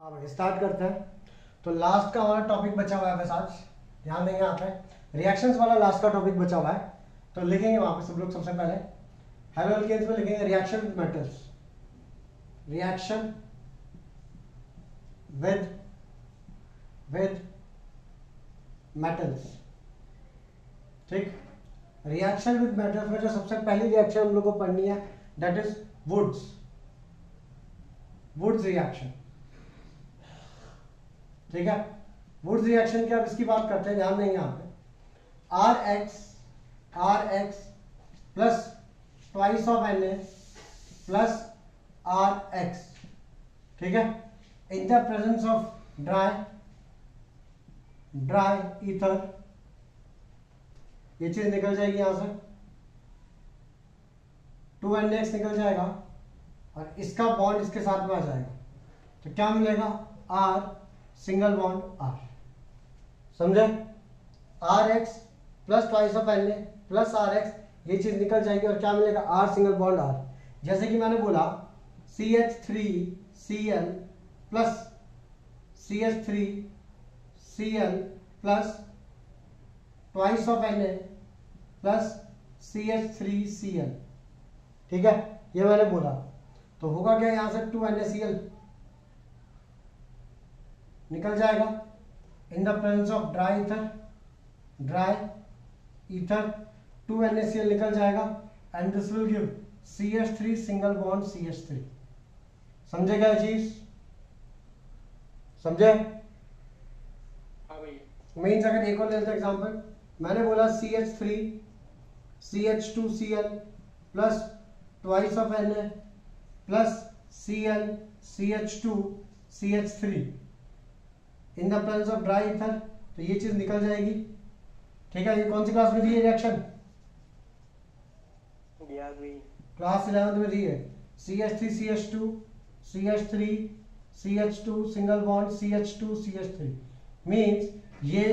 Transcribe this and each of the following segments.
हाँ भाई स्टार्ट करते हैं। तो लास्ट का हमारा टॉपिक बचा हुआ है बस आज, ध्यान देंगे यहाँ पे रिएक्शंस वाला लास्ट का टॉपिक बचा हुआ है। तो लिखेंगे वहाँ पे सब लोग सबसे पहले हेलो एल्केन्स में लिखेंगे reaction with metals, reaction with metals. ठीक, रिएक्शन विद मेटल्स में जो सबसे पहली रिएक्शन हम लोग को पढ़नी है दैट इज वुड्स रिएक्शन। ठीक है, वुड्स रिएक्शन की अब इसकी बात करते हैं, ध्यान देंगे यहाँ पे R X plus twice of N A plus R X, ठीक है, in the presence of dry ether, ये चीज निकल जाएगी यहां से 2NX निकल जाएगा और इसका बॉन्ड इसके साथ में आ जाएगा, तो क्या मिलेगा आर सिंगल बॉन्ड आर। समझे, R X plus twice of N A plus R X, ये चीज निकल जाएगी और क्या मिलेगा आर सिंगल बॉन्ड आर। जैसे कि मैंने बोला CH3Cl plus CH3Cl plus twice of N A plus CH3Cl, ठीक है, ये मैंने बोला। तो होगा क्या यहां से 2NaCl निकल जाएगा इन the presence of dry ether 2NaCl निकल जाएगा and this will give CH3 single bond CH3। समझे क्या चीज, समझे? मीन्स अगर एक और ले लेते एग्जाम्पल, मैंने बोला CH3 CH2Cl plus twice of Na plus Cl CH2 CH3 in the presence of dry ether, तो ये चीज निकल जाएगी। ठीक है, ये कौन सी क्लास में दी है रिएक्शन? क्लास 11th में दी है। CH3 CH2 CH3 CH2 single bond CH2 CH3 means ये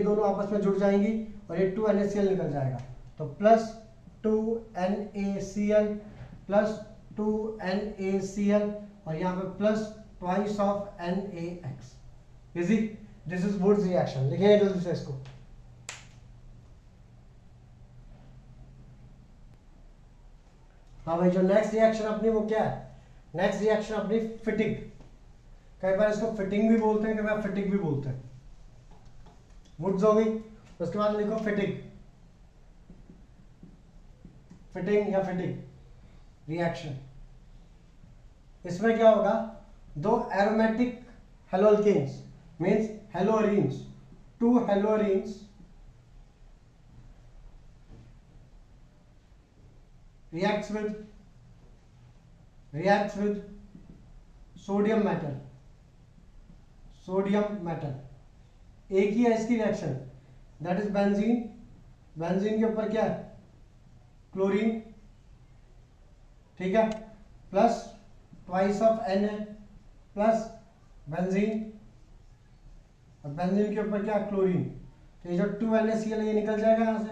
दोनों आपस में जुड़ जाएंगी और ये 2NaCl निकल जाएगा, तो प्लस 2NaCl प्लस 2NaCl और यहाँ पे plus twice of NaX। Easy, this is Wurtz reaction. लिखेंगे जल्दी से इसको। हाँ भाई, जो नेक्स्ट रिएक्शन अपनी वो क्या है? नेक्स्ट रिएक्शन अपनी फिटिंग। कई बार इसको फिटिंग भी बोलते हैं, कई बार फिटिंग भी बोलते हैं। वुड्स हो गई, उसके बाद लिखो फिटिंग या फिटिंग रिएक्शन। इसमें क्या होगा, दो aromatic haloalkanes means haloarenes, two haloarenes reacts with sodium metal. एक ही है इसकी रिएक्शन, दैट इज बेंजीन के ऊपर क्या है क्लोरीन, ठीक है, plus twice of Na plus benzene और बेंजीन के ऊपर क्या क्लोरीन, तो ये जो 2NaCl ये निकल जाएगा यहां से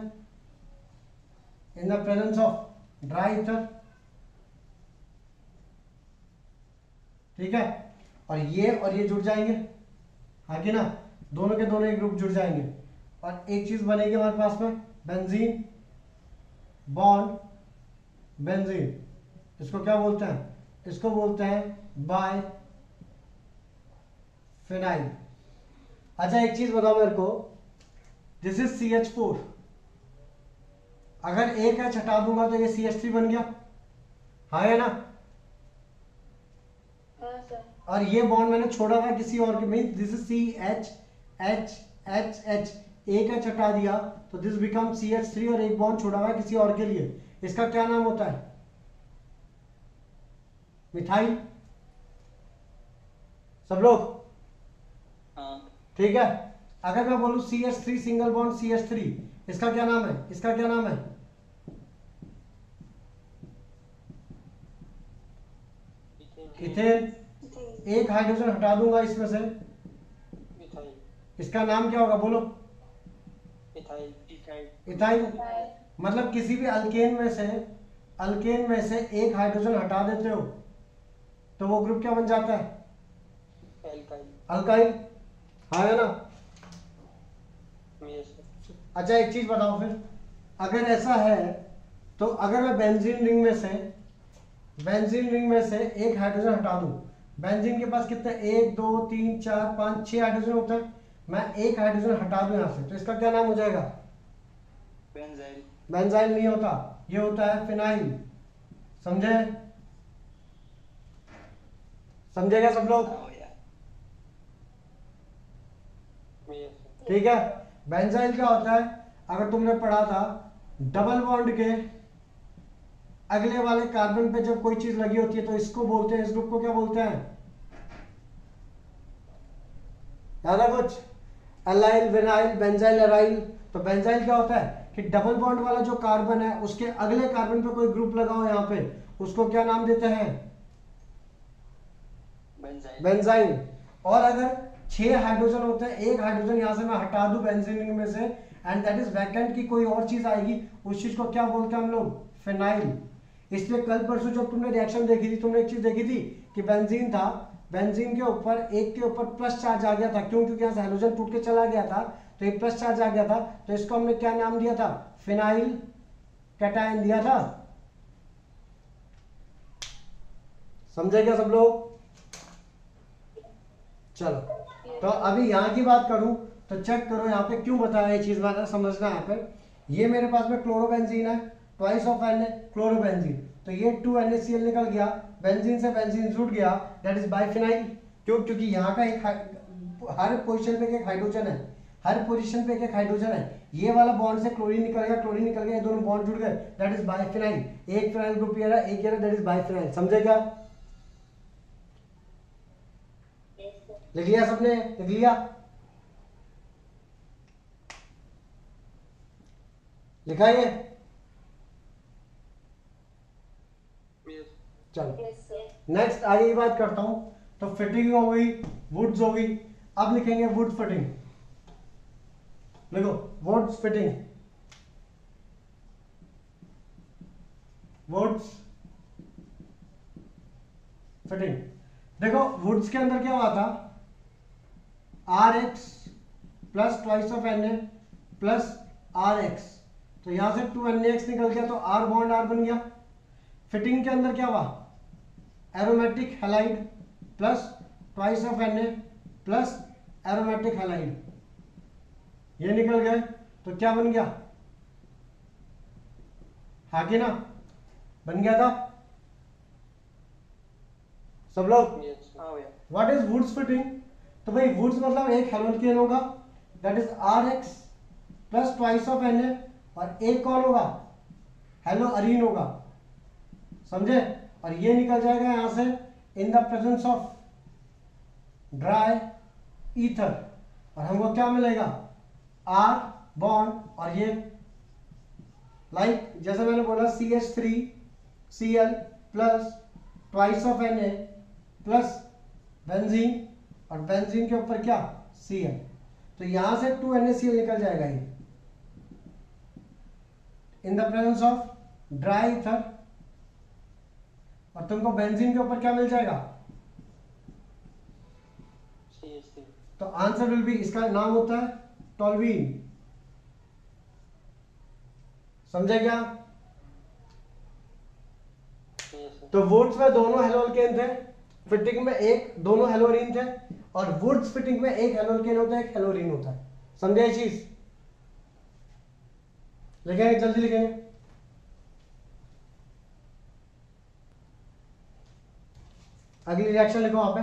इन the presence of dry ether, ठीक है, और ये जुड़ जाएंगे, आगे ना दोनों के दोनों एक ग्रुप जुड़ जाएंगे और एक चीज बनेगी हमारे पास में बेंजीन बॉन्ड बेंजीन। इसको क्या बोलते हैं? इसको बोलते हैं बाय फिनाइल। अच्छा एक चीज बताओ मेरे को, दिस इज CH4, अगर एक H हटा दूंगा तो ये CH3 बन गया, हाँ है ना? हाँ सर। और ये बॉन्ड मैंने छोड़ा था किसी और के, मीन दिस इज CH, एक H हटा दिया तो दिस बिकम CH3 और एक बॉन्ड छोड़ा हुआ है किसी और के लिए, इसका क्या नाम होता है? मिथाइल। सब लोग हाँ। ठीक है, अगर मैं बोलूं CH3 सिंगल बॉन्ड CH3, इसका क्या नाम है? इसका क्या नाम है? इथेन। एक हाइड्रोजन हटा दूंगा इसमें से, इसका नाम क्या होगा बोलो? इथाइल। मतलब किसी भी अल्केन में से एक हाइड्रोजन हटा देते हो तो वो ग्रुप क्या बन जाता है? एल्काइल। अल्काइल, हाँ है ना। Yes sir. अच्छा एक चीज बताओ फिर, अगर ऐसा है तो अगर मैं बेंजीन रिंग में से एक हाइड्रोजन हटा दूं, बेंजीन के पास कितने, 1 2 3 4 5 6 हाइड्रोजन होते हैं, मैं एक हाइड्रोजन हटा दूं यहां से, तो इसका क्या नाम हो जाएगा? बेंजाइल। बेंजाइल नहीं होता, ये होता है फिनाइल। समझे? समझेगा सब लोग? हाँ भैया। Yes sir. ठीक है। बेंजाइल क्या होता है, अगर तुमने पढ़ा था, डबल बॉन्ड के अगले वाले कार्बन पे जब कोई चीज लगी होती है तो इसको बोलते हैं, इस ग्रुप को क्या बोलते हैं? याद है कुछ? Allyl, vinyl, benzyl, aryl. तो बेंजाइल क्या होता है कि डबल बॉन्ड वाला जो कार्बन है उसके अगले कार्बन पे कोई ग्रुप लगा हो यहाँ पे, उसको क्या नाम देते हैं? बेंजाइल। बेंजाइल। और अगर 6 हाइड्रोजन होते हैं, एक हाइड्रोजन यहां से मैं हटा दूं बेंजीन रिंग में से, एंड दैट इज वैकेंट की कोई और चीज आएगी, उस चीज को क्या बोलते हैं हम लोग? फिनाइल। इसलिए कल परसों जब तुमने रिएक्शन देखी थी, तुमने एक चीज देखी थी कि बेंजीन था, बेंजीन के ऊपर एक के ऊपर प्लस चार्ज आ गया था, क्यों? क्योंकि यहाँ से हाइड्रोजन टूट के चला गया था, तो एक प्लस चार्ज आ गया था, तो इसको हमने क्या नाम दिया था? फिनाइल कैटायन दिया था। समझे क्या सब लोग? चलो, तो अभी यहाँ की बात करूं तो चेक करो यहाँ पे क्यों बताया, ये चीज बात समझना यहाँ पे। ये मेरे पास में क्लोरोबेंजीन है, ट्वाइस ऑफ एन क्लोरोबेंजीन, तो ये 2NaCl निकल गया, बेंजीन से बेंजीन जुड़ गया, दैट इज बाइफिनाइल। क्यों? क्योंकि यहाँ का एक हर पोजीशन पे एक हाइड्रोजन है, हर पोजीशन पे एक हाइड्रोजन है, ये वाला बॉन्ड से क्लोरीन निकल गया, क्लोरीन निकल गया, ये दोनों बॉन्ड जुड़ गए, दैट इज बाइफिनाइल। एक फिनाइल ग्रुप ये रहा, एक ये रहा, दैट इज बाइफिनाइल। समझे क्या? लिख लिया सबने? लिख लिया? लिखा ये? यस। चलो नेक्स्ट आगे की बात करता हूं। तो फिटिंग हो गई, वुड्स हो गई, अब लिखेंगे वुड फिटिंग। लिखो वुड्स फिटिंग, वुड्स फिटिंग। देखो वुड्स के अंदर क्या हुआ था, RX plus twice of Na plus RX, तो यहां से 2NaX निकल गया, तो R बॉन्ड R बन गया। फिटिंग के अंदर क्या हुआ, aromatic halide plus twice of Na plus aromatic halide, ये निकल गए, तो क्या बन गया? हाँ कि ना? बन गया था सब लोग? यस। हाँ भैया। What is Wurtz Fittig? तो भाई वुड्स मतलब एक हेलोल्केन होगा, that is RX plus twice of Na, और एक कौन होगा? हेलो अरीन होगा। समझे? और ये निकल जाएगा यहां से इन the presence of dry ether, और हमको क्या मिलेगा? R बॉन्ड, और ये लाइक जैसे मैंने बोला CH3Cl plus twice of Na plus benzene, और बेंजीन के ऊपर क्या? Cl, तो यहां से 2NaCl निकल जाएगा ये इन the presence of dry ether, और तुमको बेंजीन के ऊपर क्या मिल जाएगा? CH3। तो आंसर विल बी, इसका नाम होता है टोल्यूइन। समझे क्या? Yes sir. तो वुड्स में दोनों हेलोल्केन थे, फिटिंग में एक दोनों हेलोरीन थे, और वुड्स फिटिंग में एक हेलोल्केन होता है, एक हेलोरीन होता है। समझे ये चीज? लिखेंगे, जल्दी लिखेंगे। अगली रिएक्शन लिखो वहां पे,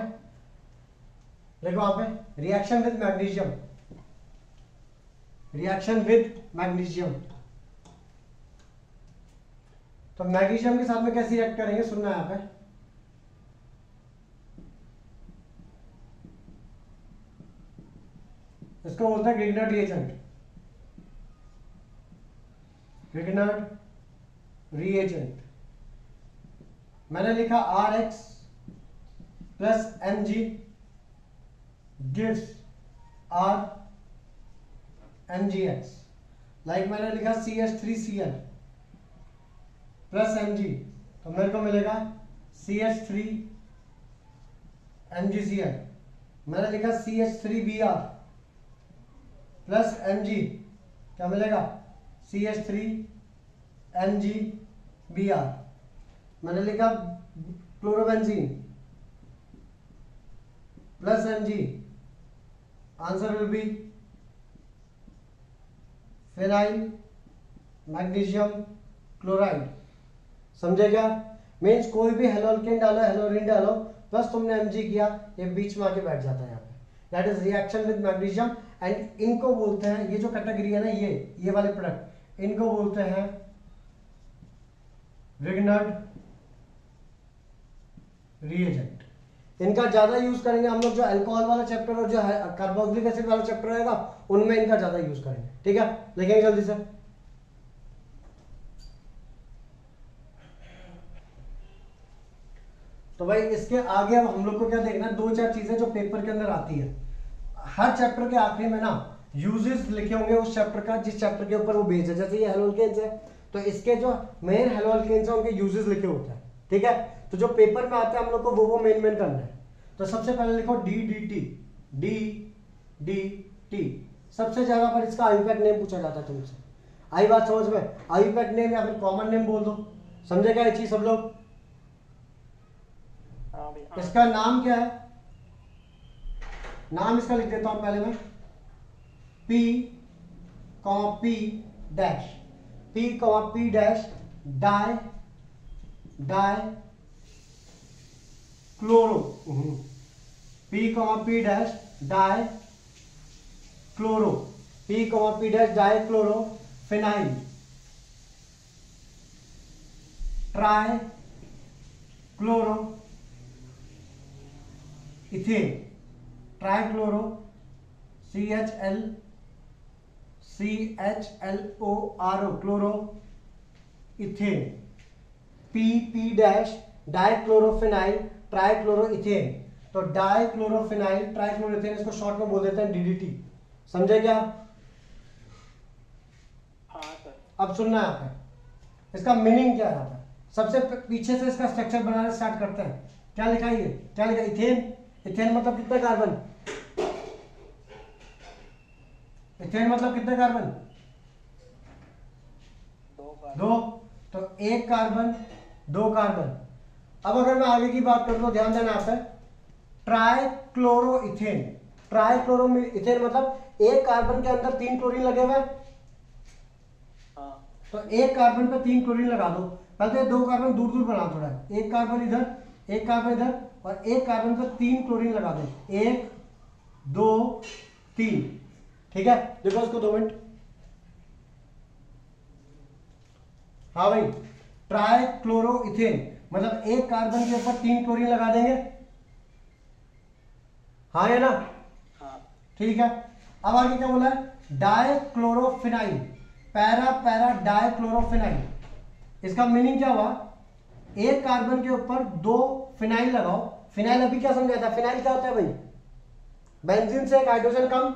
लिखो वहां पे, reaction with magnesium, reaction with magnesium. तो मैग्नीशियम के साथ में कैसे रिएक्ट करेंगे, सुनना यहां पे। इसको बोलते हैं ग्रिग्नार्ड रिएजेंट, ग्रिग्नार्ड रिएजेंट। मैंने लिखा RX plus Mg gives R MgX, like मैंने लिखा CH3Cl प्लस Mg, तो मेरे को मिलेगा CH3 MgCl मैंने लिखा CH3Br प्लस Mg, क्या मिलेगा? CH3MgBr। मैंने लिखा chlorobenzene plus Mg, answer will B phenyl magnesium chloride. समझे क्या? मीन्स कोई भी हेलोल्केन डालो, हेलोरिन डालो, प्लस तुमने Mg किया, ये बीच में आके बैठ जाता है यहाँ पे। That is reaction with magnesium. And इनको बोलते हैं, ये जो कैटेगरी है ना, ये वाले प्रोडक्ट, इनको बोलते हैं रिग्नर्ड रिएजेंट। इनका ज्यादा यूज करेंगे हम लोग जो अल्कोहल वाला चैप्टर और जो कार्बोक्सिलिक एसिड वाला चैप्टर रहेगा, उनमें इनका ज्यादा यूज करेंगे। ठीक है, लिखेंगे जल्दी से। तो भाई इसके आगे अब हम लोग को क्या देखना है, दो चार चीजें जो पेपर के अंदर आती है। हर चैप्टर के आखिरी में ना यूजेस लिखे होंगे उस चैप्टर का, जिस चैप्टर के ऊपर वो बेस है। जैसे ये हेलोल्केन्स है, तो इसके जो मेन हेलोल्केन्स है उनके यूजेस लिखे होते हैं। ठीक है, तो जो पेपर में आते हैं हम लोग को वो मेन करना है। तो सबसे पहले लिखो DDT। सबसे ज्यादा पर इसका आईयूपैक नेम पूछा जाता है तुमसे। आई बात समझ में? आईयूपैक नेम या फिर कॉमन नेम बोल दो। समझे क्या ये चीज सब लोग? इसका नाम क्या है? नाम इसका लिख देता हूं पहले मैं, P, P dash, P, P dash dichloro, P, P dash dichloro, P, P dash dichloro phenyl trichloro ethane, trichloro CHLORO chloro ethane, P dash dichlorophenyl trichloro ethane. तो dichlorophenyl trichloro ethane, इसको short में बोल देते हैं DDT। समझे क्या? हाँ sir. अब सुनना है यहाँ पे, इसका मीनिंग क्या है यहाँ पे। सबसे पीछे से इसका स्ट्रक्चर बनाना स्टार्ट करते हैं। क्या लिखा है ये? क्या लिखा? इथेन। इथेन मतलब कितने कार्बन? इथेन मतलब कितने कार्बन? दो। तो एक कार्बन, दो कार्बन। अब अगर मैं आगे की बात करूं तो ध्यान देना यहाँ पे, ट्राइक्लोरो इथेन। ट्राइक्लोरो इथेन मतलब एक कार्बन के अंदर 3 क्लोरीन लगे हुए। तो एक कार्बन पे 3 क्लोरीन लगा दो। पहले तो 2 कार्बन दूर दूर बना थोड़ा, एक कार्बन इधर, एक कार्बन इधर, और एक कार्बन पे 3 क्लोरीन लगा दो। 1 2 3। ठीक है, देखो उसको 2 मिनट। हाँ भाई, ट्राइक्लोरो इथेन मतलब एक कार्बन के ऊपर 3 क्लोरीन लगा देंगे। हाँ या ना? ठीक है। अब आगे क्या बोला है? डाइक्लोरोफिनाइल, पैरा पैरा डाइक्लोरोफिनाइल। इसका मीनिंग क्या हुआ? एक कार्बन के ऊपर 2 फिनाइल लगाओ। फिनाइल अभी क्या समझाया था? फिनाइल क्या होता है भाई? बेंजीन से एक हाइड्रोजन कम।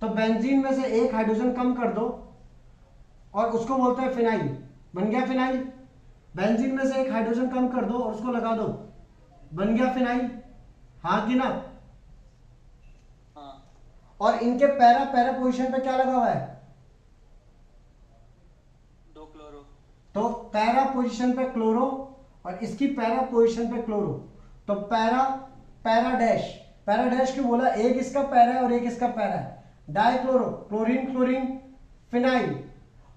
तो बेंजीन में से एक हाइड्रोजन कम कर दो और उसको बोलते हैं फिनाइल। बन गया फिनाइल। बेंजीन में से एक हाइड्रोजन कम कर दो और उसको लगा दो, बन गया फिनाइल। हाँ कि ना? और इनके पैरा पैरा पोजीशन पे क्या लगा हुआ है? 2 क्लोरो। तो पैरा पोजीशन पे क्लोरो और इसकी पैरा पोजीशन पे क्लोरो। तो para para dash, para dash क्यों बोला? एक इसका पैरा है और एक इसका पैरा है। Dichloro, chlorine chlorine phenyl.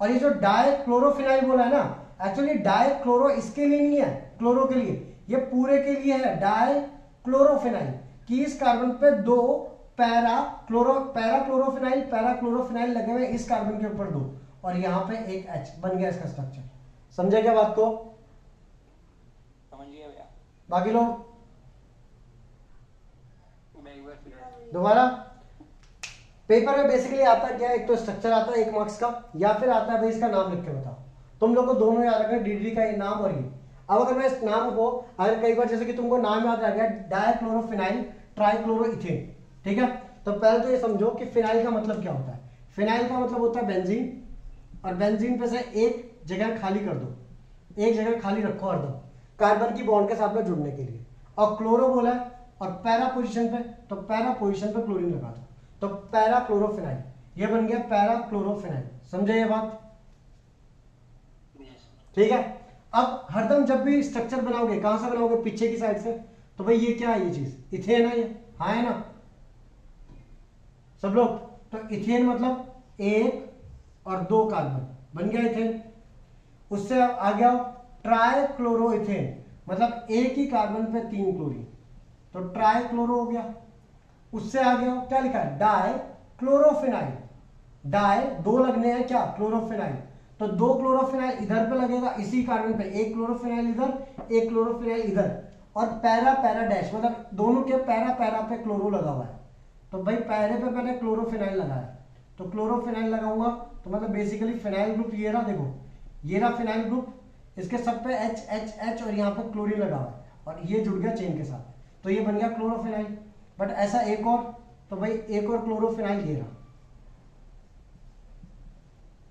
और ये जो डाइक्लोरोफिनाइल बोला है ना, एक्चुअली डाइक्लोरो इसके लिए नहीं है, क्लोरो के लिए, ये पूरे के लिए है। डाइक्लोरोफिनाइल कि इस कार्बन पे 2 पैरा क्लोरोफिनाइल लगे हुए इस कार्बन के ऊपर 2, और यहां पे एक H बन गया इसका स्ट्रक्चर। समझे क्या बात को? समझ गया भैया। बाकी लोग मैं एक बार फिर दोबारा। पेपर में बेसिकली आता क्या है? एक तो स्ट्रक्चर आता है 1 मार्क्स का, या फिर आता है भाई इसका नाम लिख के बताओ। तुम लोग को दोनों याद रखना, DDT का ये नाम और ये। अब अगर मैं इस नाम को, अगर कई बार जैसे कि तुमको नाम याद आ गया डाइक्लोरोफिनाइल ट्राइक्लोरो इथेन, ठीक है, तो पहले तो ये समझो कि फिनाइल का मतलब क्या होता है। फिनाइल का मतलब होता है बेंजीन, और बेंजीन पे से एक जगह खाली कर दो, एक जगह खाली रखो हरदम कार्बन की बॉन्ड के साथ में जुड़ने के लिए। और क्लोरो बोला है, और पैरा पोजीशन पे, तो पैरा पोजीशन पे क्लोरीन लगा दो, तो पैरा क्लोरोफिनाइल, ये बन गया पैरा क्लोरोफिनाइल। समझे ये बात? ठीक है। अब हरदम जब भी स्ट्रक्चर बनाओगे, कहां से बनाओगे? पीछे की साइड से। तो भाई ये क्या है? ये चीज इथेन है, ये हाँ है ना सब लोग? तो इथेन मतलब 1 और 2 कार्बन, बन गया इथेन। उससे अब आ गया ट्राई क्लोरो इथेन, मतलब एक ही कार्बन पे 3 क्लोरीन, तो ट्राई क्लोरो हो गया। उससे आ गया क्या लिखा है? Die chlorophenyl. डाई 2 लगने हैं क्या? क्लोरोफिनाइल, तो 2 क्लोरोफिनाइल इधर पे लगेगा इसी कार्बन पे, 1 क्लोरोफिनाइल इधर, 1 क्लोरोफिनाइल इधर, और पैरा पैरा डैश, मतलब दोनों के पैरा पैरा पे क्लोरो लगा हुआ है। तो भाई पैरे पे मैंने क्लोरोफिनाइल लगाया, तो क्लोरोफिनाइल लगाऊंगा तो मतलब बेसिकली फिनाइल ग्रुप ये रहा, देखो ये रहा फिनाइल ग्रुप, इसके सब पे H H H और यहाँ पे क्लोरीन लगा हुआ है और ये जुड़ गया चेन के साथ, तो ये बन गया क्लोरोफिनाइल। बट ऐसा एक और, तो भाई एक और क्लोरोफिनाइल ये रहा,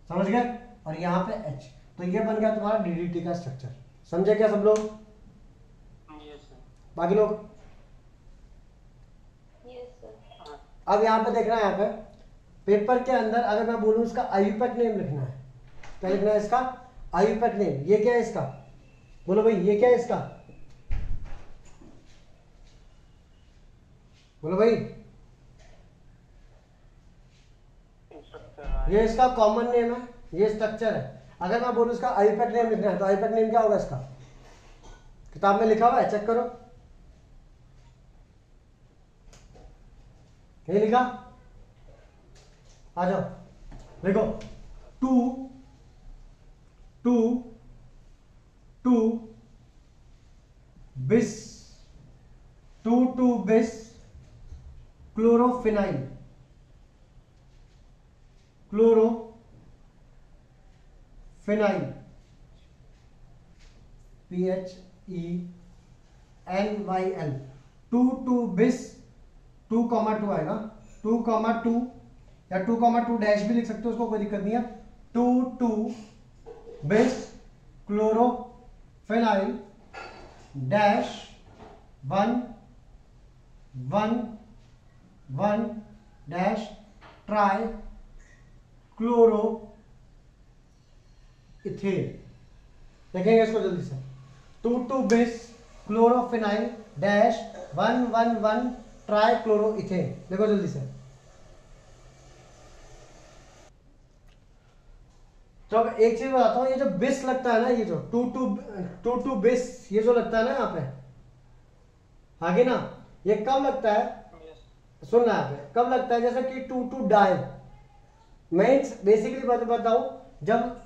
समझ गए? और यहाँ पे H, तो ये बन गया तुम्हारा DDT का स्ट्रक्चर। समझे क्या सब लोग? बाकी लोग? अब यहाँ पे देखना है, यहाँ पे पेपर के अंदर अगर मैं बोलूं इसका आयुपैक नेम लिखना है, क्या लिखना है इसका? IUPAC name. ये क्या है इसका? बोलो भाई ये क्या है इसका? बोलो भाई। ये इसका कॉमन नेम है, ये स्ट्रक्चर है। अगर मैं बोलूं इसका आयुपैक नेम लिखना है, तो आयुपैक नेम क्या होगा इसका? किताब में लिखा हुआ है, चेक करो। नहीं लिखा? आ जाओ देखो, 2 बिस, 2 बिस क्लोरोफिनाइल, क्लोरोफिनाइल, PHENYL, 2 बिस, 2,2 आएगा, 2,2 या 2,2 डैश भी लिख सकते हो, उसको कोई दिक्कत नहीं है। 2 बिस chlorophenyl dash 1 dash try chloro ethane. देखेंगे इसको जल्दी से, 2 बिस chlorophenyl dash 1 try chloro ethane. देखो जल्दी से, तो अब एक चीज बताता हूँ, ये जो बिस लगता है ना, ये जो 2 बिस ये जो लगता है ना यहाँ पे, आगे ना, ये कब लगता है? सुनना है पे, कब लगता है? जैसे कि 2 डाई, मीन्स बेसिकली बताऊं, जब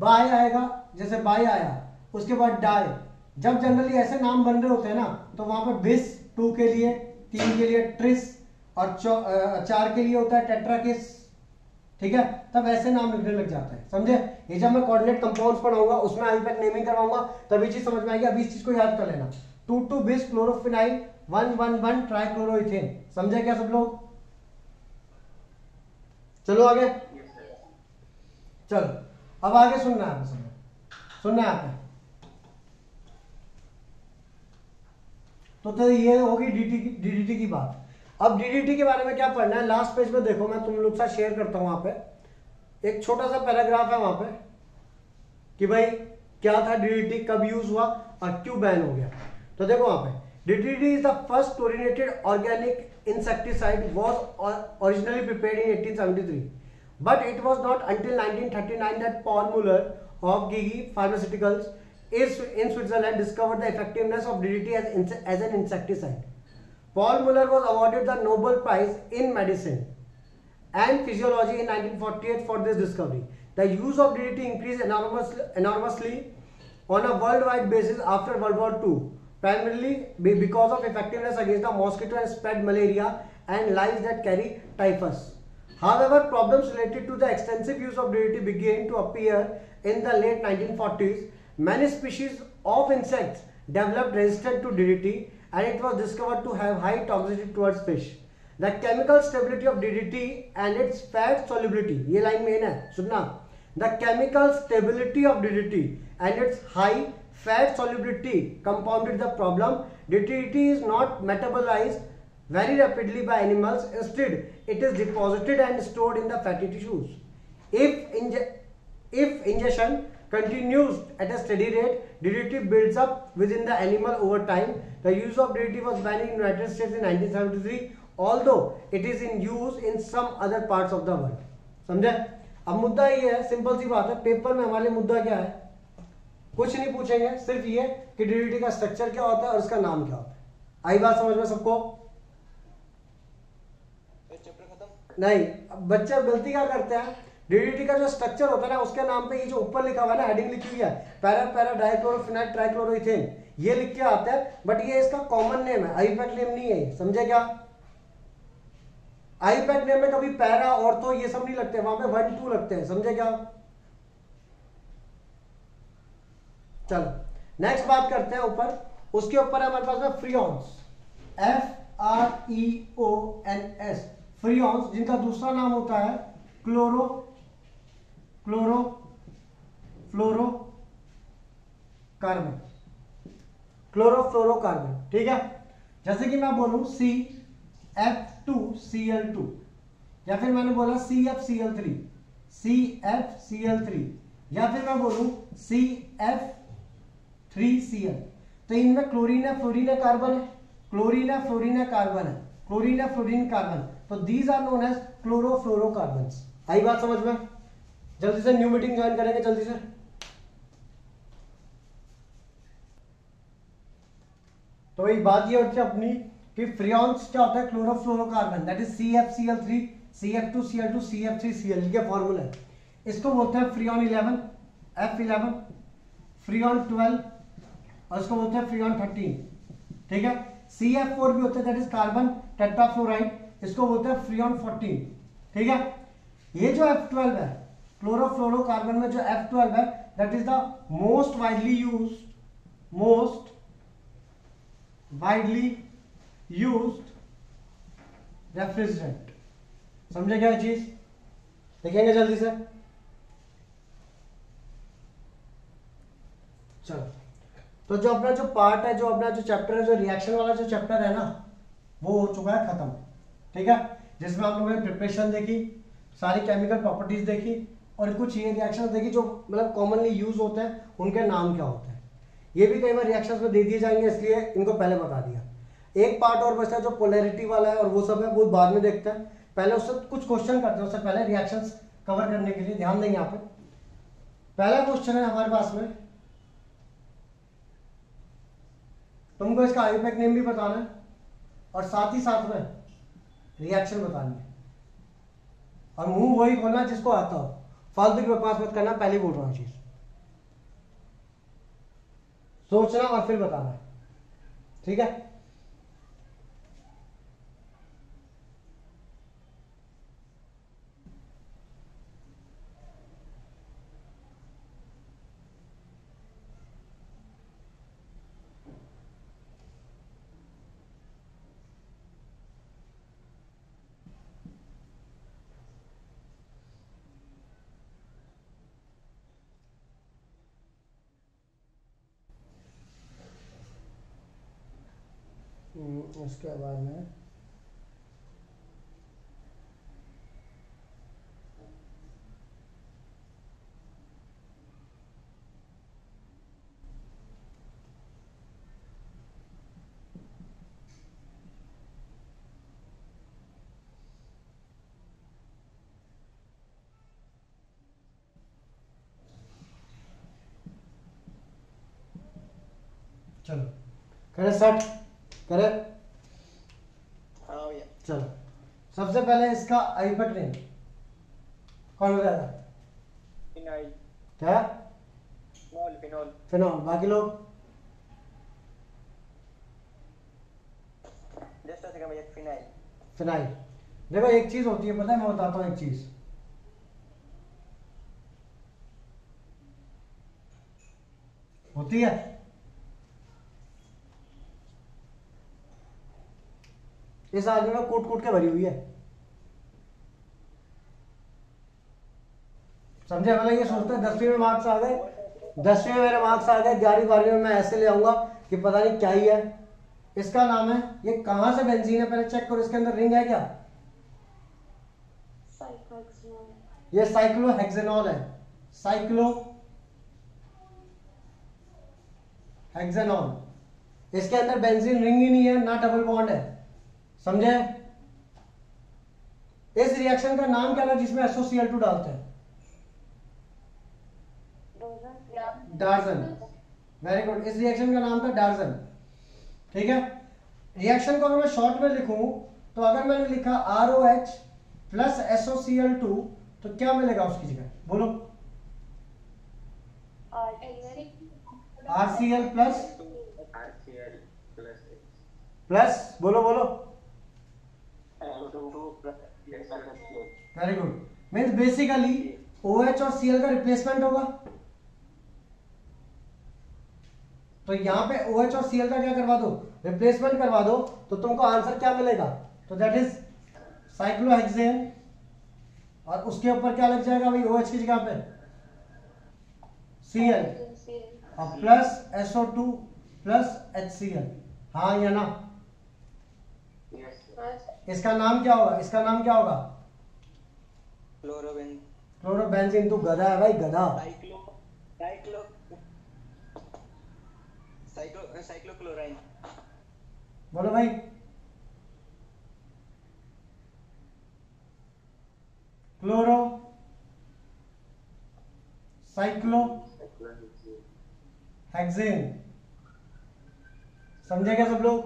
बाय आएगा, जैसे बाय आया उसके बाद डाई, जब जनरली ऐसे नाम बन रहे होते हैं ना, तो वहां पर बिस 2 के लिए, 3 के लिए ट्रिस, और 4 के लिए होता है टेट्राकिस, ठीक है? तब ऐसे नाम लिखने लग जाता है, समझे? ये जब मैं कोऑर्डिनेट कंपाउंड्स पढ़ाऊंगा उसमें आयुपैक नेमिंग करवाऊंगा, तभी चीज समझ में आएगी। अभी इस चीज को याद कर लेना, 2 बिस क्लोरोफिनाइल 1 ट्राइक्लोरोइथेन। समझे क्या सब लोग? चलो आगे, चलो अब आगे सुनना है, सुनना है आपने। तो ये होगी डीडीटी की बात। अब डीडीटी के बारे में क्या पढ़ना है, लास्ट पेज में देखो, मैं तुम लोग साथ शेयर करता हूं। वहां पे एक छोटा सा पैराग्राफ है वहां पे कि भाई क्या था डीडीटी, कब यूज हुआ और क्यों बैन हो गया। तो देखो वहां पे, DDT is the first chlorinated organic insecticide was originally prepared in 1873, but it was not until 1939 that Paul Muller of Gigi Pharmaceuticals in Switzerland discovered the effectiveness of DDT as an insecticide. Paul Muller was awarded the Nobel Prize in Medicine and Physiology in 1948 for this discovery. The use of DDT increased enormously on a worldwide basis after World War II, primarily because of effectiveness against the mosquito and spread malaria and lice that carry typhus. However, problems related to the extensive use of DDT began to appear in the late 1940s. Many species of insects developed resistance to DDT and it was discovered to have high toxicity towards fish. The chemical stability of DDT and its fat solubility, ये line main है, सुनना. The chemical stability of DDT and its high fat solubility compounded the problem. DDT is not metabolized very rapidly by animals. Instead, it is deposited and stored in the fatty tissues. If ingestion continues at a steady rate, DDT builds up within the animal over time. The use of DDT was banned in United States in 1973, although it is in use in some other parts of the world. समझे? अब मुद्दा ये है, simple सी बात है, paper में हमारे मुद्दा क्या है, कुछ नहीं पूछेंगे, सिर्फ ये कि डीडीटी का स्ट्रक्चर क्या होता है और इसका नाम क्या होता है। आई बात समझ में सबको? चैप्टर खत्म? नहीं, अब बच्चे गलती क्या करते हैं, डीडीटी का जो स्ट्रक्चर होता है ना, उसके नाम पे ये जो ऊपर लिखा हुआ है ना, हेडिंग लिखी हुई है पैरा पैरा डाइक्लोरोफिनाइल ट्राइक्लोरोइथेन, ये लिख के आता है, बट ये इसका कॉमन नेम है, आईपैक नेम नहीं है, समझे क्या? आईपैक नेम में कभी पैरा ऑर्थो ये सब नहीं लगते, वहां पे 1 2 लगते हैं, समझे क्या? चलो नेक्स्ट बात करते हैं ऊपर, उसके ऊपर है हमारे पास में फ्रियॉन्स, FREONS, फ्रियॉन्स, जिनका दूसरा नाम होता है क्लोरोफ्लोरोकार्बन, ठीक है? जैसे कि मैं बोलूं CF2Cl2, या फिर मैंने बोला CFCl3, या फिर मैं बोलूं CF3Cl, तो इनमें क्लोरीन है, फ्लोरीन है, कार्बन है, क्लोरीन है, फ्लोरीन है, कार्बन है, क्लोरीन है, फ्लोरीन, कार्बन, तो these are known as chlorofluorocarbons. आई बात समझ में? जल्दी से न्यू मीटिंग ज्वाइन करेंगे जल्दी से। तो ये बात ये होती है अपनी कि फ्रियॉन्स क्या होता है, chlorofluorocarbon, that is CFCl3, CF2Cl2, CF3Cl के फॉर्मूला है। इसको बोलते हैं फ्रियॉन 11, F11, फ्रियॉन 12, और इसको बोलते हैं फ्रियॉन 13, ठीक है? CF4 भी होता है, दैट इज कार्बन टेट्राफ्लोराइड, इसको बोलते हैं फ्रियॉन 14, ठीक है? ये जो F12 है, क्लोरोफ्लोरोकार्बन में जो F12 है, that is the most widely used refrigerant. समझे क्या चीज? देखेंगे जल्दी से। चलो, तो जो अपना जो पार्ट है, जो अपना जो चैप्टर है, जो रिएक्शन वाला जो चैप्टर है ना, वो हो चुका है खत्म, ठीक है? जिसमें आप लोगों ने प्रिपरेशन देखी, सारी केमिकल प्रॉपर्टीज देखी, और कुछ ये रिएक्शंस देखी जो मतलब कॉमनली यूज होते हैं, उनके नाम क्या होते हैं। ये भी कई बार रिएक्शंस में दे दिए जाएंगे, इसलिए इनको पहले बता दिया। एक पार्ट और बचता है जो पोलैरिटी वाला है, और वो सब है वो बाद में देखते हैं, पहले उससे कुछ क्वेश्चन करते हैं, उससे पहले रिएक्शंस कवर करने के लिए ध्यान देंगे। यहाँ पे पहला क्वेश्चन है हमारे पास में, तुमको इसका आईपैक नेम भी बताना है और साथ ही साथ में रिएक्शन बतानी है, और मुंह वही खोलना जिसको आता हो, फालतू की बकवास मत करना, पहले बोल रहा हूं चीज, सोचना और फिर बताना, ठीक है? उसके बाद में चलो करे सेट करे। हाँ भैया। चलो सबसे पहले इसका आईपैक नेम कौन बताएगा? फिनाइल। क्या? फिनॉल। फिनॉल। बाकी लोग? जस्ट अ सेकंड भैया। फिनाइल। फिनाइल। देखो एक चीज होती है, पता है, मैं बताता हूँ एक चीज। होती है इस आदमी में कूट कूट के भरी हुई है, समझे? मतलब ये सोचते हैं 10वीं में मार्क्स आ गए, 10वीं में मेरे मार्क्स आ गए, 11वीं 12वीं में मैं ऐसे ले आऊंगा कि पता नहीं क्या ही है, इसका नाम है, ये कहां से बेंजीन है पहले चेक करो, इसके अंदर रिंग है क्या? ये साइक्लोहेक्सेनॉल है, साइक्लोहेक्सेनॉल। इसके अंदर बेंजीन रिंग ही नहीं है, ना डबल बॉन्ड है, समझे? इस रिएक्शन का नाम क्या था जिसमें SOCl2 डालते हैं? डार्जन। वेरी गुड, इस रिएक्शन का नाम था डार्जन। ठीक है, रिएक्शन को अगर मैं शॉर्ट में लिखूं तो अगर मैंने लिखा ROH प्लस SOCl2 तो क्या मिलेगा उसकी जगह? बोलो। RCl प्लस बोलो बोलो। Very good, means basically OH और Cl का रिप्लेसमेंट होगा। तो यहां पे OH और Cl का क्या करवा दो? रिप्लेसमेंट करवा दो, तो तुमको आंसर क्या मिलेगा? तो दैट इज साइक्लोहेक्सेन, और उसके ऊपर क्या लग जाएगा भाई OH की जगह पे? Cl और प्लस SO2 प्लस HCl। हाँ या ना? इसका नाम क्या होगा? इसका नाम क्या होगा? क्लोरोबेंजीन। तू गधा है भाई, गधा। साइक्लोक्लोराइन। बोलो भाई। क्लोरो साइक्लो हेक्सेन, समझे क्या सब लोग?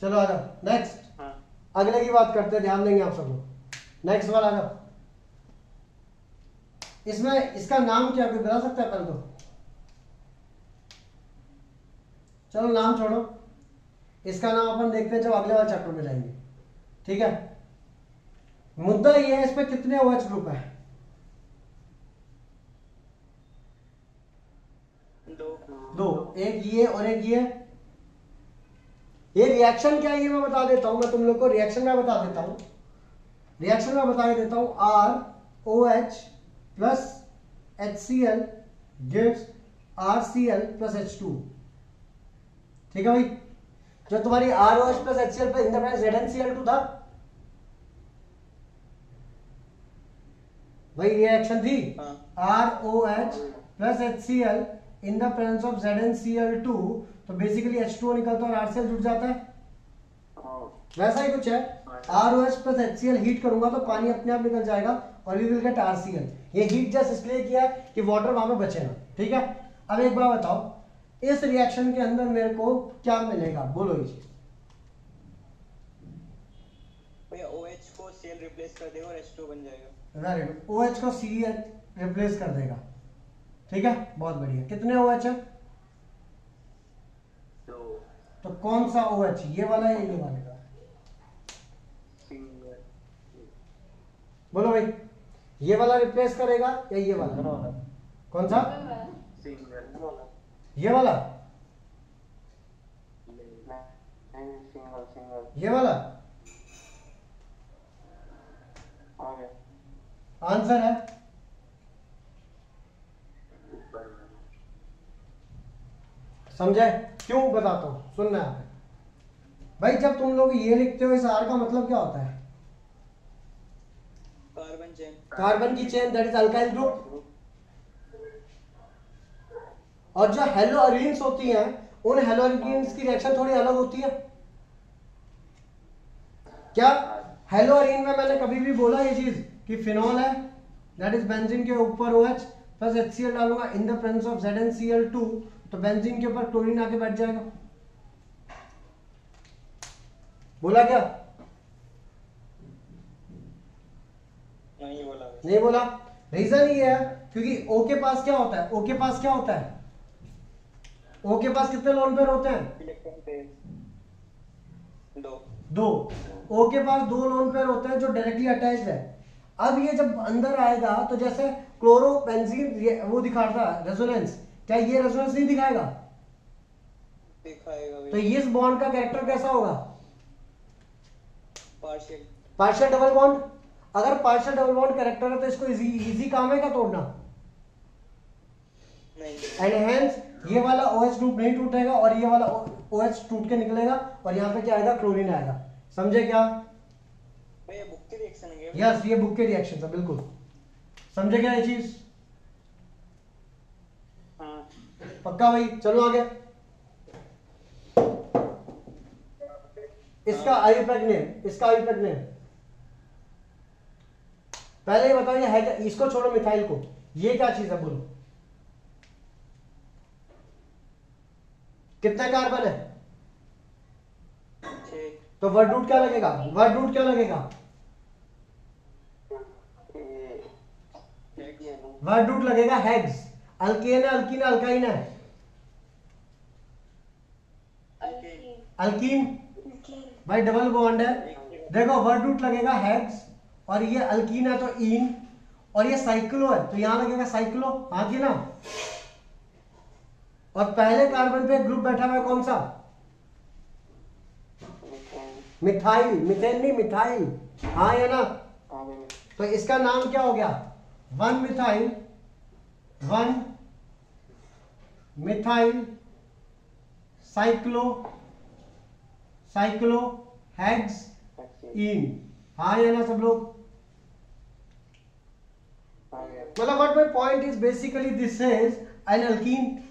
चलो आ जाओ नेक्स्ट। अगले की बात करते हैं, ध्यान देंगे आप सब लोग। नेक्स्ट वाला आ जाओ। इसमें इसका नाम क्या कोई बता सकता है पहले तो? चलो नाम छोड़ो, इसका नाम अपन देखते हैं जब अगले वाले चैप्टर में जाएंगे। ठीक है, मुद्दा ये है इस पे कितने OH ग्रुप है? दो, एक ये और एक ये। ये रिएक्शन क्या है ये मैं बता देता हूं, मैं तुम लोग को रिएक्शन में बता देता हूं। रिएक्शन में बता देता हूं, ROH plus HCl gives RCl plus H2। ठीक है भाई, जो तुम्हारी ROH प्लस HCl पे इन द प्रेजेंस ZnCl2 था, वही रिएक्शन थी। ROH plus HCl in the presence of ZnCl2, तो बेसिकली H2O निकलता है और RCl जुड़ जाता है। वैसा ही कुछ है, ROH प्लस HCl हीट करूंगा तो पानी अपने आप निकल जाएगा और वी विल गेट RCl। ये हीट जस्ट इसलिए किया कि वाटर वहां में बचे ना। ठीक है, अब एक बार बताओ, इस रिएक्शन के अंदर मेरे को क्या मिलेगा? बोलो ये चीज। भैया OH को Cl रिप्लेस कर देगा और H2O बन जाएगा। वेरी गुड, OH को Cl रिप्लेस कर देगा। ठीक है, बहुत बढ़िया। कितने OH है? तो कौन सा OH, ये वाला या ये वाले का? बोलो भाई, ये वाला रिप्लेस करेगा या ये वाला? कौन सा? ये वाला? ये वाला आंसर है। समझे? क्यों बताता हूं, सुनना है भाई। जब तुम लोग ये लिखते हो इस R का मतलब क्या होता है? Carbon chain. कार्बन की chain, that is alkyl group. और जो हेलोअरीन्स होती हैं, उन हेलोअरीन्स की रिएक्शन थोड़ी अलग होती है। क्या हेलोअरीन में मैंने कभी भी बोला ये चीज कि फिनॉल है, दैट इज बेंजीन के ऊपर OH प्लस HCl डालूंगा इन द प्रेजेंस ऑफ ZnCl2, तो बेंजीन के ऊपर क्लोरीन आके बैठ जाएगा। बोला क्या? नहीं बोला। नहीं बोला। रीजन ये है क्योंकि O के पास क्या होता है? O के पास क्या होता है? O के पास कितने लोन पेयर होते हैं? इलेक्ट्रॉन पेयर दो। O के पास दो लोन पेयर होते हैं जो डायरेक्टली अटैच्ड है। अब ये जब अंदर आएगा तो जैसे क्लोरोबेंजीन वो दिखाता है रेजोनेंस, क्या ये रेजोनेंस नहीं दिखाएगा? दिखाएगा भी। तो इस बॉन्ड का कैरेक्टर कैसा होगा? पार्शियल। Partial double bond. अगर पार्शियल डबल बॉन्ड कैरेक्टर है तो इसको इजी काम है क्या तोड़ना? नहीं। एंड हेंस ये वाला OH ग्रुप नहीं टूटेगा और ये वाला OH टूट के निकलेगा और यहाँ पे क्या आएगा, क्लोरीन आएगा। समझे क्या? ये बुक की रिएक्शन है यस, ये बुक के रिएक्शन है, बिल्कुल। समझे क्या ये चीज? हाँ पक्का भाई? चलो आगे। इसका आयुपैक नेम, इसका आयुपैक नेम पहले ये बताओ, ये है क्या? इसको छोड़ो, मिथाइल को, ये क्या चीज है बोलो? कितने कार्बन है? 6 तो वर्ड रूट क्या लगेगा? वर्ड रूट क्या लगेगा? वर्ड रूट लगेगा हेक्स। अल्केन है, अल्कीन है, अल्काइन है? अल्कीन भाई, डबल बॉन्ड है। देखो वर्ड रूट लगेगा हेक्स और ये अल्कीन है तो इन, और ये साइक्लो है तो यहां लगेगा साइक्लो, हाँ कि ना? और पहले कार्बन पे ग्रुप बैठा हुआ है कौन सा? मिथाइल, मिथेन नहीं, मिथाइल, हाँ या ना? तो इसका नाम क्या हो गया? 1 methyl, 1 methyl cyclo, cyclohexene, हाँ या ना सब लोग? मतलब what my point is basically this is an alkene,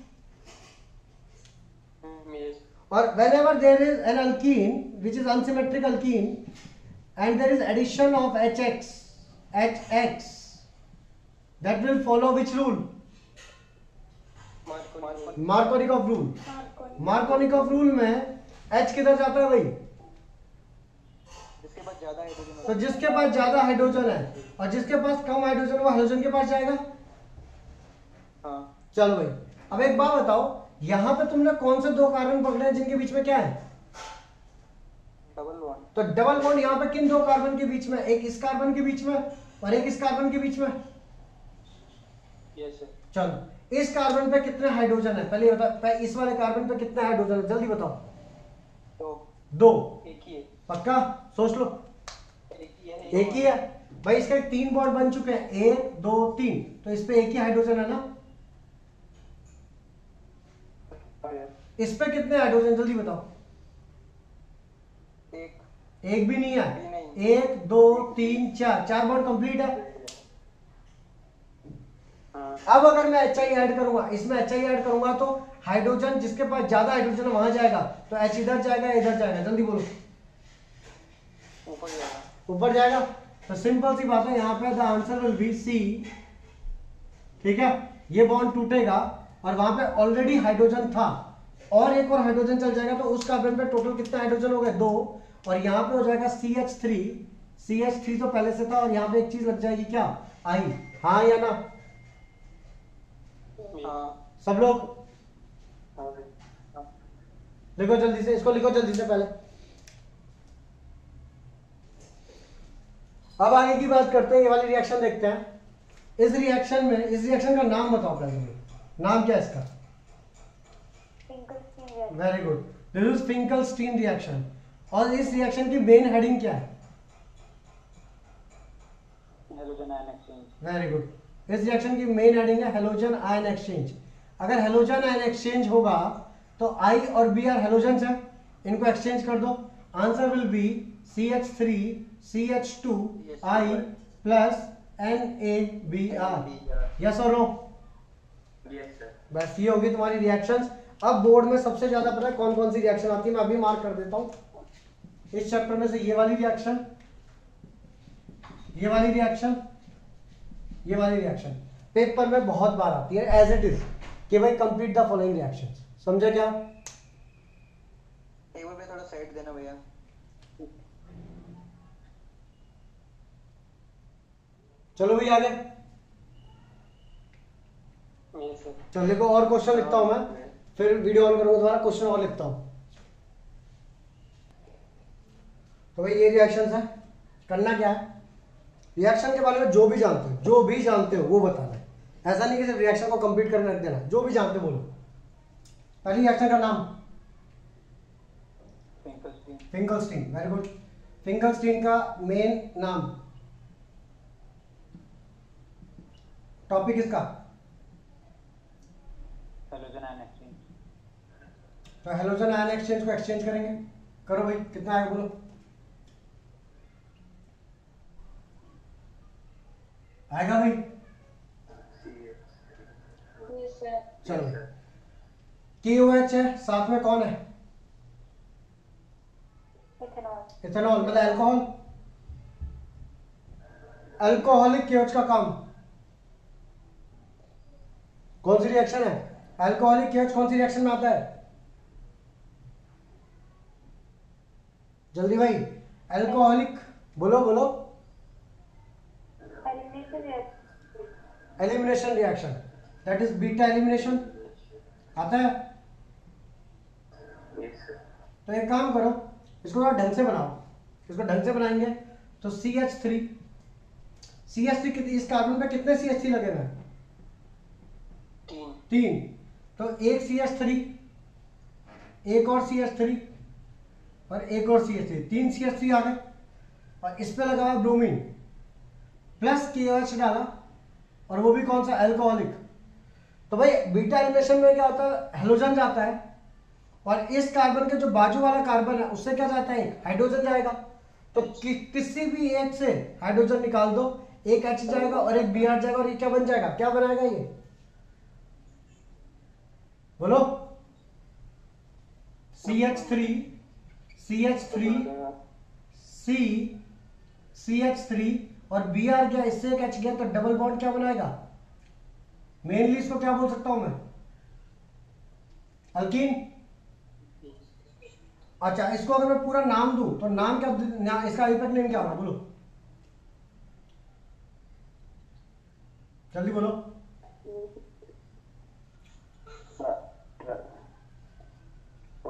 or whenever there is an alkene which is unsymmetric alkene and there is addition of HX that will follow which rule? Markovnikov rule. Markovnikov rule में H किधर जाता है भाई? जिसके पास ज्यादा hydrogen तो जिसके पास ज्यादा हाइड्रोजन है और जिसके पास कम हाइड्रोजन वो हाइड्रोजन के पास जाएगा। हाँ चलो भाई, अब एक बात बताओ, यहां पे तुमने कौन से दो कार्बन पकड़े हैं जिनके बीच में क्या है? Double bond. तो डबल बॉन्ड यहां पे किन दो कार्बन के बीच में? एक इस कार्बन के बीच में और एक इस कार्बन के बीच में। Yes sir. चलो, इस कार्बन पे कितने हाइड्रोजन है पहले बता, इस वाले कार्बन पे कितने हाइड्रोजन है जल्दी बताओ। तो दो, एक ही है। पक्का? सोच लो, एक ही है। एक ही है भाई। इसके 3 बॉन्ड बन चुके हैं, 1 2 3, तो इस पे एक ही हाइड्रोजन है ना? इस पे कितने हाइड्रोजन जल्दी बताओ। एक भी नहीं है। 1 2 3 4, 4 बॉन्ड कंप्लीट है। अब अगर मैं HI ऐड करूंगा, इसमें HI ऐड करूंगा तो हाइड्रोजन जिसके पास ज्यादा हाइड्रोजन वहां जाएगा, तो H इधर जाएगा, इधर जाएगा, जल्दी बोलो। ऊपर जाएगा। ऊपर जाएगा। तो सिंपल सी बात है, यहाँ पे the answer will be C. ठीक है, ये बॉन्ड टूटेगा और वहां पे ऑलरेडी हाइड्रोजन था और एक और हाइड्रोजन चल जाएगा, तो उस कार्बन पे टोटल कितने हाइड्रोजन हो गए? 2, और यहाँ पे हो जाएगा CH3। CH3 तो पहले से था और यहाँ पे एक चीज लग जाएगी क्या? I, हाँ या ना? हाँ सब लोग लिखो जल्दी से, इसको लिखो जल्दी से पहले। अब आगे की बात करते हैं, ये वाली रिएक्शन देखते हैं। इस रिएक्शन में, इस रिएक्शन का नाम बताओ पहले मुझे, नाम क्या है इसका? Very good, this is Finkelstein reaction. और इस रिएक्शन की मेन हेडिंग क्या है? Halogen ion exchange. Very good, इस रिएक्शन की मेन हेडिंग है हेलोजन आयन एक्सचेंज। अगर हेलोजन आयन एक्सचेंज होगा तो I और B आर हेलोजन है, इनको एक्सचेंज कर दो। Answer will B CH3 CH2 I plus NaBr। Yes और नो? Yes sir. बस ये होगी तुम्हारी रिएक्शंस। अब बोर्ड में सबसे ज्यादा पता है कौन कौन सी रिएक्शन आती है, मैं अभी मार्क कर देता हूं। इस चैप्टर में से ये वाली रिएक्शन, ये वाली रिएक्शन, ये वाली रिएक्शन पेपर में बहुत बार आती है एज इट इज कि भाई कंप्लीट द फॉलोइंग रिएक्शंस। समझे क्या? एक बार भैया थोड़ा साइड देना भैया। चलो भाई आगे। Yes sir. चल देखो, और क्वेश्चन लिखता हूं मैं, फिर वीडियो ऑन करूंगा दोबारा, क्वेश्चन और लिखता हूं। तो भाई ये रिएक्शंस है। करना क्या है, रिएक्शन के बारे में जो भी जानते हो, जो भी जानते हो वो बताना है। ऐसा नहीं कि सिर्फ रिएक्शन को कंप्लीट करके रख देना, जो भी जानते हो बोलो। पहली रिएक्शन का नाम Finkelstein. Finkelstein, very good. Finkelstein का मेन नाम, टॉपिक इसका हेलोजन आयन एक्सचेंज। तो हेलोजन आयन एक्सचेंज को एक्सचेंज करेंगे। करो भाई, कितना आएगा बोलो। आएगा भाई? चलो, KOH है, साथ में कौन है? इथेनॉल मतलब अल्कोहल। अल्कोहलिक KOH का काम कौन सी रिएक्शन है? अल्कोहलिक KOH कौन सी रिएक्शन में आता है? जल्दी भाई, अल्कोहलिक बोलो बोलो। Elimination reaction, that is beta elimination. आता है? तो एक काम करो, इसको थोड़ा ढंग से बनाओ। इसको ढंग से बनाएंगे तो CH3 इस कार्बन पे कितने CH3 लगे हुए हैं? 3। तो एक CH3, एक और CH3 और एक और CH3, 3 CH3 आ गए। और इस पे लगा हुआ ब्रोमीन प्लस KOH डाला, और वो भी कौन सा? अल्कोहलिक। तो भाई बीटा एलिमिनेशन में क्या होता है? हेलोजन जाता है, और इस कार्बन के जो बाजू वाला कार्बन है उससे क्या जाता है? एक हाइड्रोजन जाएगा। तो किसी भी एक से हाइड्रोजन निकाल दो, एक H जाएगा और एक Br जाएगा, और ये क्या बन जाएगा? क्या बनाएगा ये? बोलो। CH3 CH3 और Br गया, इससे एक H गया, तो डबल बॉन्ड क्या बनाएगा? मेनली इसको क्या बोल सकता हूं मैं? अल्कीन। अच्छा, इसको अगर मैं पूरा नाम दूं तो नाम क्या, इसका अल्फाबेट नेम क्या होगा? बोलो जल्दी बोलो।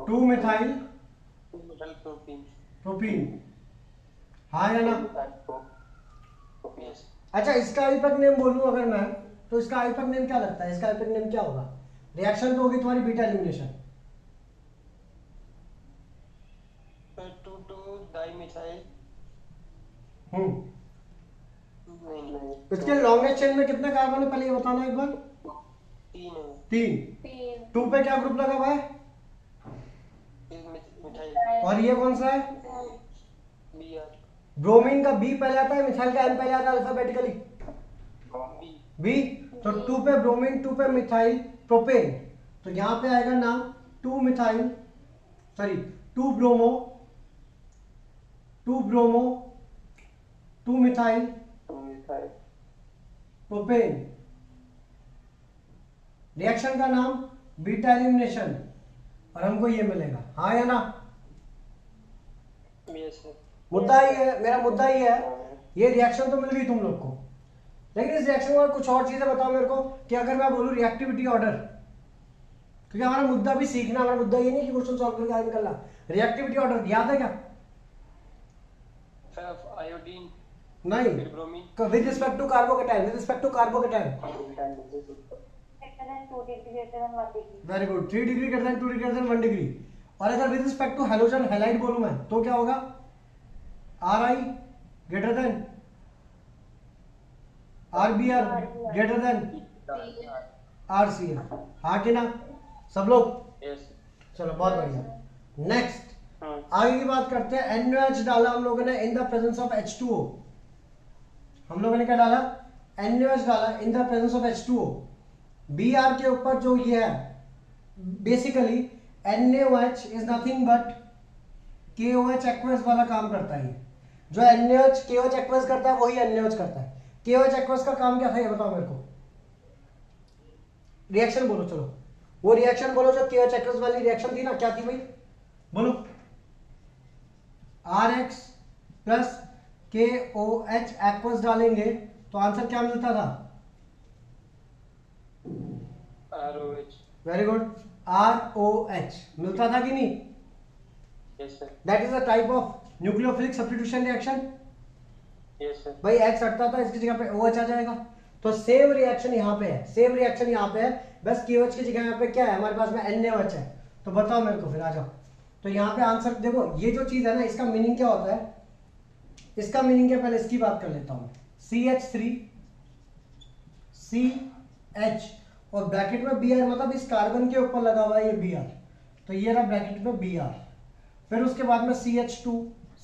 2-मिथाइल प्रोपीन। हाँ या ना? अच्छा, इसका अल्फाबेट नेम बोलूं अगर मैं, तो इसका अल्फाबेट नेम क्या लगता है? इसका अल्फाबेट नेम क्या होगा? रिएक्शन तो होगी तुम्हारी बीटा एलिमिनेशन। 2,2-डाइमिथाइल। इसके लॉन्गेस्ट चेन में कितने कार्बन है? पहले ये बताना एक बार। 3। 2 पे क्या ग्रुप लगा हुआ है? और ये कौन सा है? ब्रोमीन का B पहले आता है, मिथाइल का M पहले आता है अल्फाबेटिकली। B। तो 2 पे ब्रोमीन, 2 पे मिथाइल प्रोपेन, तो यहां पे आएगा नाम 2 ब्रोमो 2 मिथाइल प्रोपेन। रिएक्शन का नाम बीटा एलिमिनेशन, और हमको ये मिलेगा। हाँ या ना? मुद्दा ही है, मेरा मुद्दा ही है। ये रिएक्शन तो मिल गई तुम लोग को, लेकिन इस रिएक्शन में कुछ और चीजें बताओ मेरे को कि अगर मैं बोलूं रिएक्टिविटी ऑर्डर, क्योंकि हमारा मुद्दा भी सीखना, हमारा मुद्दा ये नहीं कि क्वेश्चन सॉल्व करके आगे निकलना। रिएक्टिविटी ऑर्डर याद है क्या? आयोडीन नहीं, with respect to carbocation, very good. 3 degree greater than 2 degree greater than 1 degree. और अगर with respect to halogen halide बोलूं मैं, तो क्या होगा? Ri greater than Rbr greater than RCl। हाँ कि ना सब लोग? चलो बहुत बढ़िया। नेक्स्ट आगे की बात करते हैं। NaOH डाला हम लोगों ने इन द प्रेजेंस ऑफ H2O। हम लोगों ने क्या डाला? NaOH डाला इन the presence of H2O। Br के ऊपर जो ये है, basically NaOH is nothing but KOH aqueous वाला काम करता है। जो NaOH KOH एक्वस करता है वही NaOH करता है। KOH एक्वस का काम क्या था ये बताओ मेरे को। रिएक्शन बोलो, चलो वो रिएक्शन बोलो जो KOH एक्वस वाली रिएक्शन थी ना, क्या थी भाई? बोलो। RX प्लस KOH एक्वस डालेंगे तो आंसर क्या मिलता था? ROH। वेरी गुड, ROH मिलता था कि नहीं? Yes sir. That is a type of nucleophilic substitution reaction. Yes sir. भाई X हटता था, इसकी जगह पे OH आ जाएगा। तो सेम रिएक्शन यहाँ पे है, सेम रिएक्शन यहाँ पे है, बस KOH की जगह यहाँ पे क्या है? हमारे पास में NaOH है। तो बताओ मेरे को, फिर आ जाओ। तो यहाँ पे आंसर देखो, ये जो चीज है ना, इसका मीनिंग क्या होता है? इसका मीनिंग क्या, पहले इसकी बात कर लेता हूं। CH3 CH और ब्रैकेट में Br, मतलब इस कार्बन के ऊपर लगा हुआ है ये Br। तो ये रहा ब्रैकेट में Br, फिर उसके बाद में CH2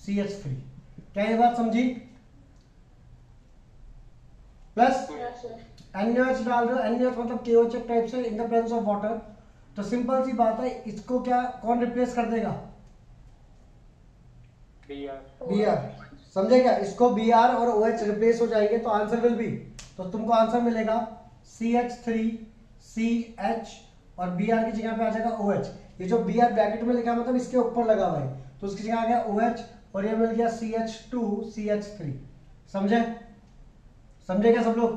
CH3। क्या ये बात समझी? प्लस NaOH डाल रहे हो, NaOH मतलब KOH टाइप से इन द प्रेजेंस ऑफ वाटर। तो सिंपल सी बात है, इसको क्या कौन रिप्लेस कर देगा? Br। समझे क्या? इसको Br और OH रिप्लेस हो जाएंगे तो आंसर विल बी, तो तुमको आंसर मिलेगा CH3 CH और Br की जगह पे आ जाएगा OH। ये जो Br ब्रैकेट में लिखा मतलब इसके ऊपर लगा हुआ है, तो उसकी जगह आ गया OH और ये मिल गया CH2 CH3। समझे? समझे क्या सब लोग?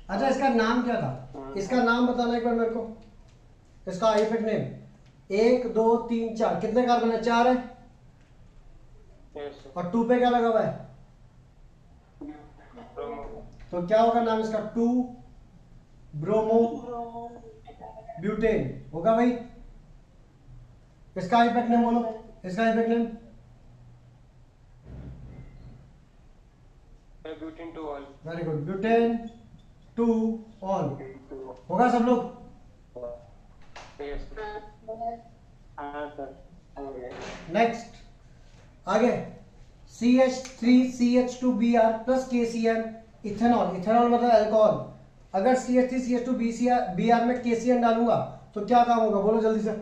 अच्छा, इसका नाम क्या था? इसका नाम बताना एक बार मेरे को, इसका आइफेक्ट नेम। 1 2 3 4 कितने कार्बन है? 4 है। और 2 पे क्या लगा हुआ है? तो क्या होगा नाम इसका? 2 ब्रोमो ब्यूटेन होगा भाई। इसका आइफेक्ट नेम बोलो, इसका आइफेक्ट name. Butane two ol. Very good, butane two ol होगा सब लोग। नेक्स्ट आगे CH3 CH2Br plus KCN ethanol. Ethanol मतलब अल्कोहल। अगर CH3 CH2Br में KCN डालूंगा तो क्या काम होगा? बोलो जल्दी से,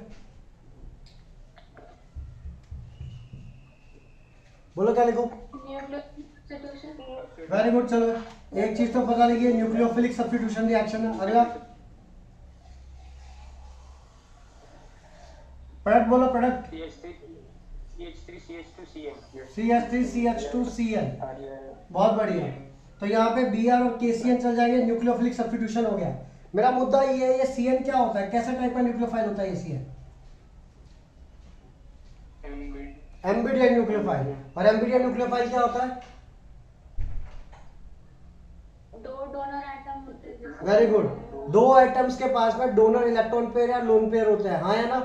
बोलो क्या लिखूं? Very good. चलो एक चीज तो पता लगी, न्यूक्लियोफिलिक सब्स्टिट्यूशन रिएक्शन है। अगला प्रोडक्ट बोलो, प्रोडक्ट। CH3 CH2 CN। बहुत बढ़िया। तो यहाँ पे Br और KCN चल जाएंगे, न्यूक्लियोफिलिक सब्स्टिट्यूशन हो गया। मेरा मुद्दा ये है, ये CN क्या होता है? कैसा टाइप का न्यूक्लियोफाइल होता है ये CN? एम्बिडियन न्यूक्लियोफाइल। और एम्बिडियन न्यूक्लियोफाइल क्या होता है? दो डोनर एटम होते हैं। Very good. दो एटम्स के पास में डोनर इलेक्ट्रॉन पेयर या लोन पेयर होते हैं, हाँ या ना?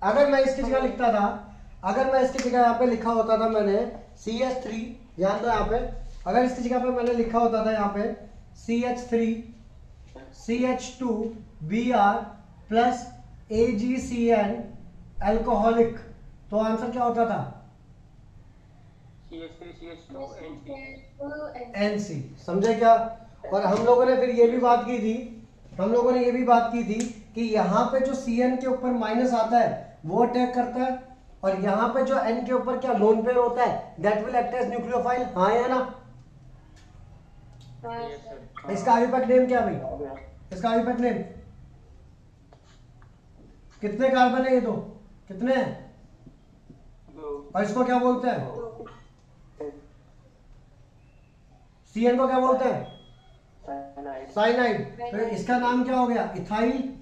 अगर मैं इसकी जगह लिखता था, अगर मैं इसकी जगह यहाँ पे लिखा होता था मैंने CH3, ध्यान दो यहाँ पे, अगर इसकी जगह पे मैंने लिखा होता था यहाँ पे CH3 CH2 Br plus AgCN alcoholic, तो आंसर क्या होता था? NC। समझे क्या? और हम लोगों ने फिर ये भी बात की थी, हम लोगों ने ये भी बात की थी कि यहाँ पे जो CN के ऊपर माइनस आता है वो अटैक करता है, और यहाँ पे जो N के ऊपर क्या लोन पेयर होता है, that will act as nucleophile, हाँ या ना? इसका आइफेक्ट नेम क्या भाई? इसका आइफेक्ट नेम कितने कार्बन है? ये दो कितने हैं? और इसको क्या बोलते हैं? CN को क्या बोलते हैं? साइनाइड। तो इसका नाम क्या हो गया? Ethyl,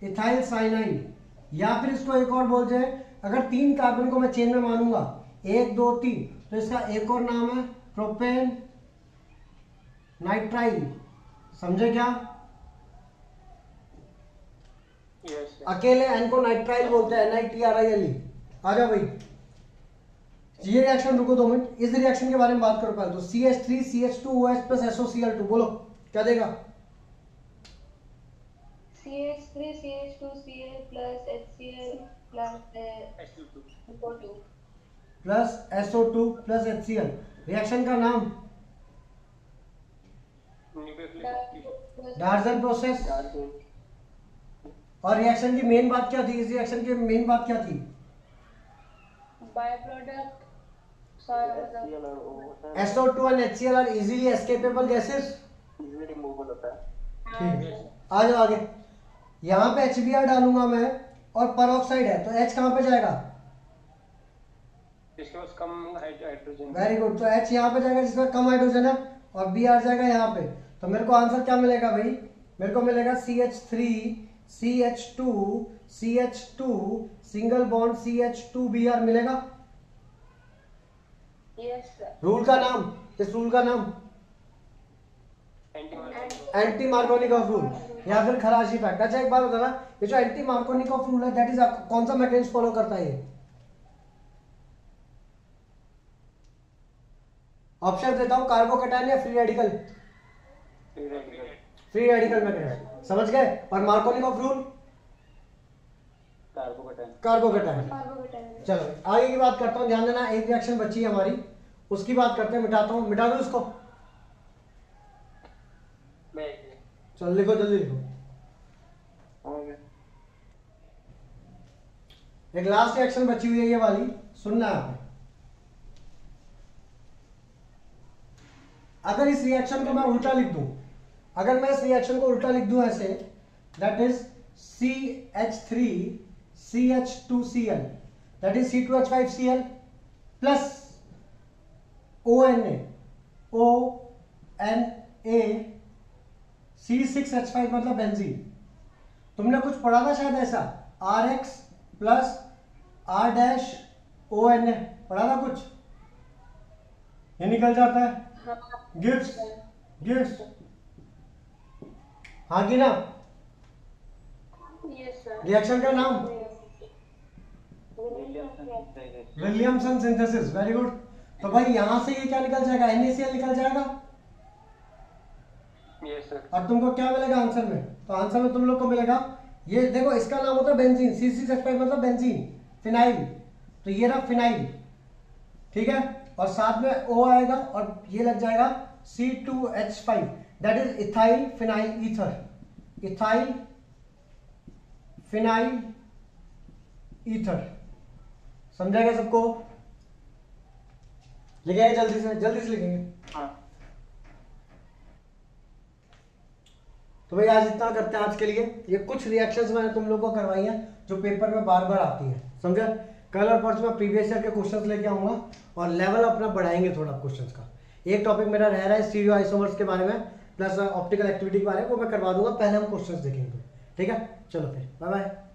ethyl cyanide. या फिर इसको एक और बोलते हैं, अगर 3 कार्बन को मैं चेन में मानूंगा 1 2 3, तो इसका एक और नाम है प्रोपेन नाइट्राइल। समझे क्या? अकेले N को नाइट्राइल बोलते हैं, NiTRILE। आ जाओ भाई, ये रिएक्शन रुको 2 मिनट, इस रिएक्शन के बारे में बात करो पहले। तो CH3 CH2OH प्लस SOCl2, बोलो क्या देगा? CH3 CH2Cl plus HCl plus SO2 plus HCl। Reaction का नाम? डार्जन प्रोसेस। और रिएक्शन की मेन बात क्या थी? इस रिएक्शन की मेन बात क्या थी? By product SO2 and HCl are easily escapable gases। आ जाओ आगे। यहाँ पे HBr डालूंगा मैं और पेरोक्साइड है, तो H कहाँ पे जाएगा? इसके पास कम हाइड्रोजन। Very good. तो H यहाँ पे जाएगा जिसमें कम हाइड्रोजन है, और Br जाएगा यहाँ पे। तो मेरे को आंसर क्या मिलेगा भाई? मेरे को मिलेगा CH3 CH2 CH2 single bond CH2Br मिलेगा। रूल का नाम, इस रूल का नाम एंटी मार्कोनिकॉफ रूल या फिर खराशी फैक्ट। अच्छा एक बात बताना, ये जो एंटी मार्कोनिकॉफ रूल है दैट इज कौन सा मैकेनिज्म फॉलो करता है? ये ऑप्शन देता हूं, कार्बोकैटायन या free radical? Free radical mechanism, समझ गए। और Markovnikov rule, carbocation. Carbocation. Carbocation. चलो आगे की बात करता हूँ, ध्यान देना, एक रिएक्शन बची है हमारी, उसकी बात करते हैं, मिटाता हूँ, मिटा दो उसको। चलो लिखो, जल्दी लिखो। एक लास्ट रिएक्शन बची हुई है ये वाली, सुनना है आपने। अगर इस रिएक्शन को मैं उल्टा लिख दूं, अगर मैं इस रिएक्शन को उल्टा लिख दूं ऐसे, that is CH3CH2Cl, that is C2H5Cl plus ONA C6H5 मतलब बेंजीन। तुमने कुछ पढ़ा था शायद ऐसा, RX plus R dash ONA, पढ़ा था कुछ, ये निकल जाता है, गिव्स गिव्स, हाँ कि ना। Yes sir. रिएक्शन का नाम विलियमसन सिंथेसिस, वेरी गुड। तो भाई यहां से ये क्या निकल जाएगा, NaCl निकल जाएगा। Yes sir. और तुमको क्या मिलेगा आंसर में, तो आंसर में तुम लोग को मिलेगा, ये देखो इसका नाम होता है बेंजीन, C6H5 मतलब बेंजीन, फिनाइल, तो ये रहा फिनाइल, ठीक है। और साथ में O आएगा और ये लग जाएगा C2H5, that is ethyl phenyl ether, ethyl phenyl ether, समझा गया सबको। लिखेंगे जल्दी से लिखेंगे। हाँ। तो भाई आज इतना करते हैं आज के लिए। ये कुछ रिएक्शंस मैंने तुम लोगों को करवाई हैं जो पेपर में बार बार आती है, समझा। कल और परसों मैं प्रीवियस ईयर के क्वेश्चंस लेके आऊंगा और लेवल अपना बढ़ाएंगे थोड़ा क्वेश्चंस का। एक टॉपिक मेरा रह रहा है स्टीरियो आइसोमर्स के बारे में प्लस ऑप्टिकल एक्टिविटी के बारे में, वो मैं करवा दूंगा, पहले हम क्वेश्चंस देखेंगे, ठीक है। चलो फिर बाय बाय।